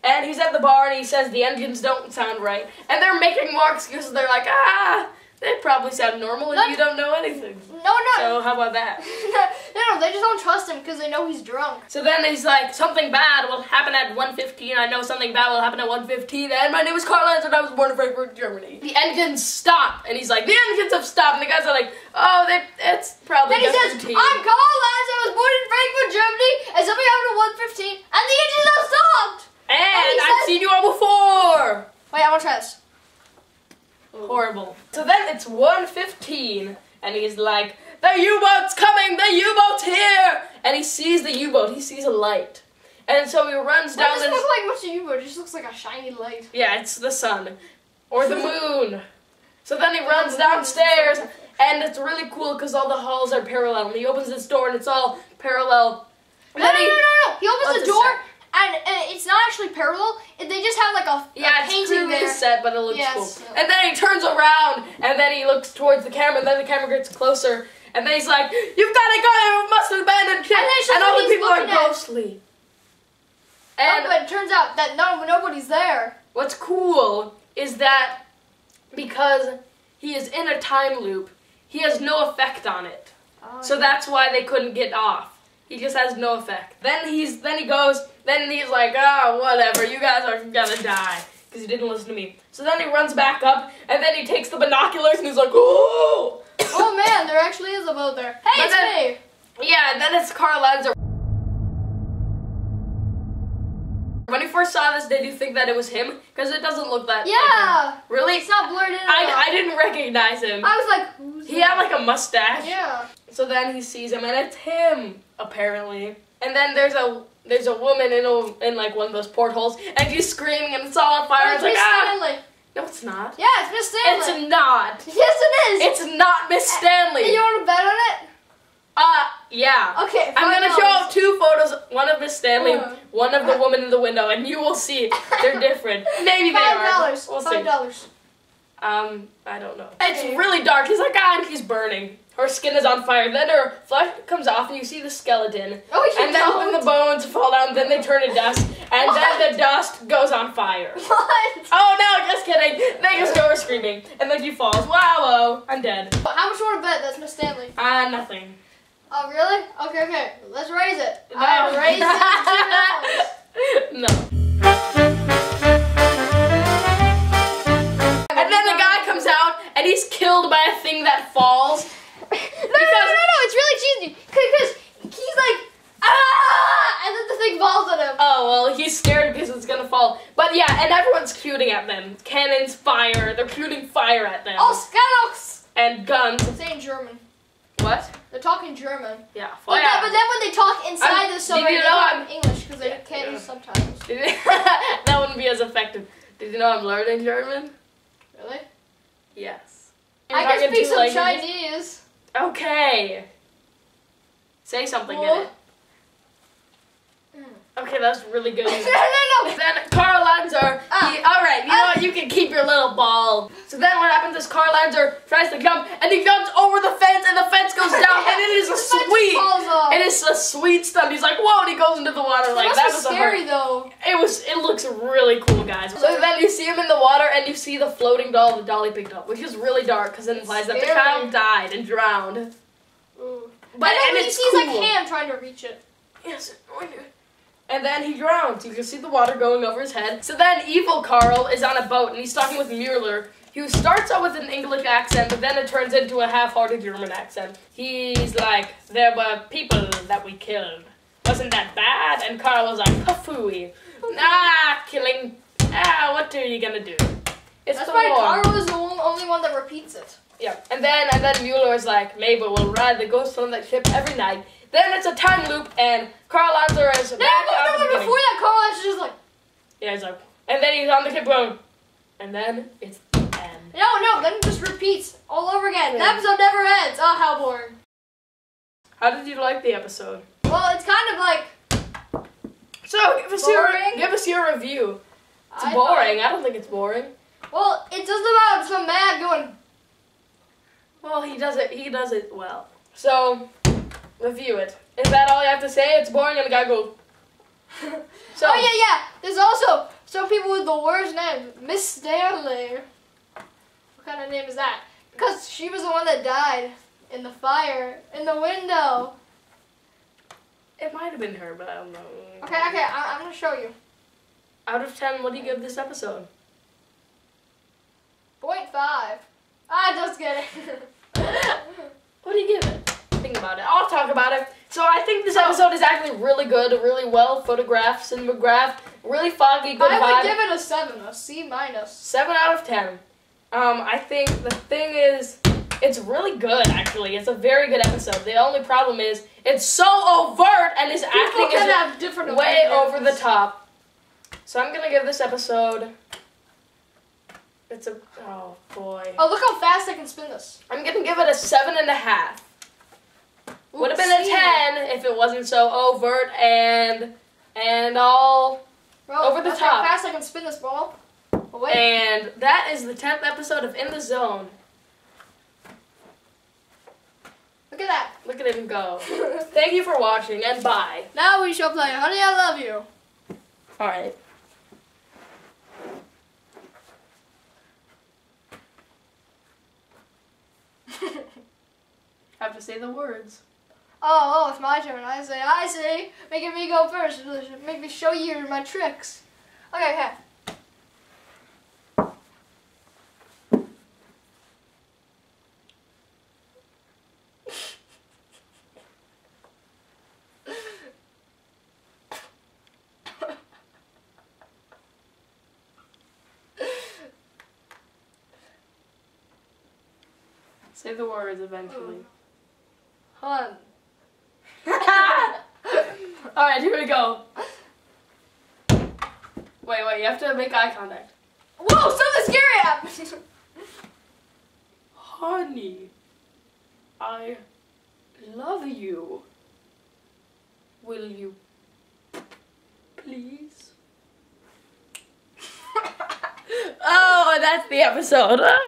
And he's at the bar and he says the engines don't sound right. And they're making more excuses. They're like, they probably sound normal and you don't know anything. No. So how about that? no, they just don't trust him because they know he's drunk. So then he's like, something bad will happen at 1:15. I know something bad will happen at 1:15. And my name is Carl Lanser and I was born in Frankfurt, Germany. The engines stop. And he's like, the engines have stopped. And the guys are like, oh, it's probably Then he says, routine. I'm Carl Lanser. I was born in Frankfurt, Germany. And something happened at 1:15. And the engines have stopped. And I've seen you all before. Wait, I want to try this. Horrible. So then it's 1:15, and he's like, the U-boat's coming, the U-boat's here! And he sees the U-boat, he sees a light. And so he runs down It doesn't look like much of U-boat, it just looks like a shiny light. Yeah, it's the sun. Or the moon. So then he runs downstairs, and it's really cool because all the halls are parallel. And he opens this door, and it's all parallel. No. He opens the door, and it's not actually parallel. They just have like a painting there. It's set, but it looks cool. Yeah. And then he turns around, and then he looks towards the camera, and then the camera gets closer, and then he's like, you've got a guy who must have abandoned ship, and all the people are ghostly. And but it turns out that nobody's there. What's cool is that because he is in a time loop, he has no effect on it. So that's why they couldn't get off. He just has no effect. Then he's like, whatever, you guys are gonna die. Because he didn't listen to me. So then he runs back up, and then he takes the binoculars, and he's like, oh! Oh man, there actually is a boat there. Hey, it's me! Yeah, and then it's Carl Lanser. When you first saw this, did you think that it was him? Because it doesn't look that like him. Really? It's not blurred in I didn't recognize him. I was like, who's He had like a mustache. Yeah. So then he sees him, and it's him, apparently. And then there's a woman in like one of those portholes, and she's screaming, and it's all on fire. Oh, it's like, Miss Stanley. No, it's not. Yeah, it's Miss Stanley. It's not. Yes, it is. It's not Miss Stanley. You want to bet on it? Yeah. Okay, I'm gonna show 2 photos, one of Miss Stanley, one of the woman in the window, and you will see they're different. Maybe they are. $5. We'll see. $5. I don't know. It's really dark. He's like, and she's burning. Her skin is on fire. Then her flesh comes off, and you see the skeleton. And then when the bones fall down, then they turn to dust, and then the dust goes on fire. What? Oh no, just kidding. They just go screaming, and then she falls. Wow, I'm dead. How much you want to bet that's Miss Stanley? Nothing. Oh, really? Okay. Let's raise it. No. I raised it $2. No. And then the guy comes out, and he's killed by a thing that falls. No, it's really cheesy. Because he's like, and then the thing falls on him. Oh, well, he's scared because it's gonna fall. But yeah, and everyone's shooting at them. Cannons fire. They're shooting fire at them. Oh, Skydogs! And guns. Saying German. What? They're talking German. Yeah. But then when they talk inside the submarine, they talk English because they can't use subtitles. That wouldn't be as effective. Did you know I'm learning German? Really? Yes. I can speak some Chinese. Okay. Say something in it. Okay, that's really good. No. Then Carl Lanser, alright, you know what, you can keep your little ball. So then what happens is Carl Lanser tries to jump, and he jumps over the fence, and the fence goes down, and it is a sweet stunt. He's like, whoa, and he goes into the water like that. Was scary though. It looks really cool, guys. So then you see him in the water, and you see the floating doll the dolly picked up, which is really dark, because it implies that the child died and drowned. Ooh. But and he sees like Ham trying to reach it. Yes. And then he drowns. You can see the water going over his head. So then evil Carl is on a boat, and he's talking with Mueller, who starts out with an English accent, but then it turns into a half-hearted German accent. He's like, there were people that we killed. Wasn't that bad? And Carl was like, pafooey. Killing. What are you gonna do? That's why Carl is the only one that repeats it. Yeah, and then Mueller is like, Mabel will ride the ghost on that ship every night. Then it's a time loop, and Carl Lanser is back at the beginning. Before that, Carl Lanser just like... Yeah, he's like... And then he's on the ship going... And then it's the end. No, then it just repeats all over again. Yeah. The episode never ends. Oh, how boring. How did you like the episode? Well, it's kind of like... So, give us your review. It's boring. I don't think it's boring. Well, it's just about some man going... Well, he does it well. So... Review it. Is that all you have to say? It's boring and the guy goes... So, oh yeah. There's also some people with the worst name, Miss Stanley. What kind of name is that? Because she was the one that died in the fire in the window. it might have been her, but I don't know. Okay. I'm gonna show you. Out of 10, what do you give this episode? 0.5. Just kidding. What do you give it? Think about it. I'll talk about it. So I think this episode is actually really good, really well photographed, cinematographed, really foggy, good I vibe. would give it a 7, a C minus. 7 out of 10. I think the thing is, it's really good, actually. It's a very good episode. The only problem is, it's so overt and his acting is have different way opinions. over the top. So I'm going to give this episode, oh boy. Oh, look how fast I can spin this. I'm going to give it a 7.5. Would have been a 10 if it wasn't so overt and all Bro, over the look top. how fast I can spin this ball. Oh, wait. And that is the 10th episode of In the Zone. Look at that. Look at him go. Thank you for watching, and bye. Now we shall play Honey, I Love You. Alright. Have to say the words. Oh, it's my turn. I say. Making me go first. Make me show you my tricks. Okay. Say the words eventually. Hun. Alright, here we go. Wait, you have to make eye contact. Whoa, something scary happened. Honey, I love you. Will you please? Oh, that's the episode.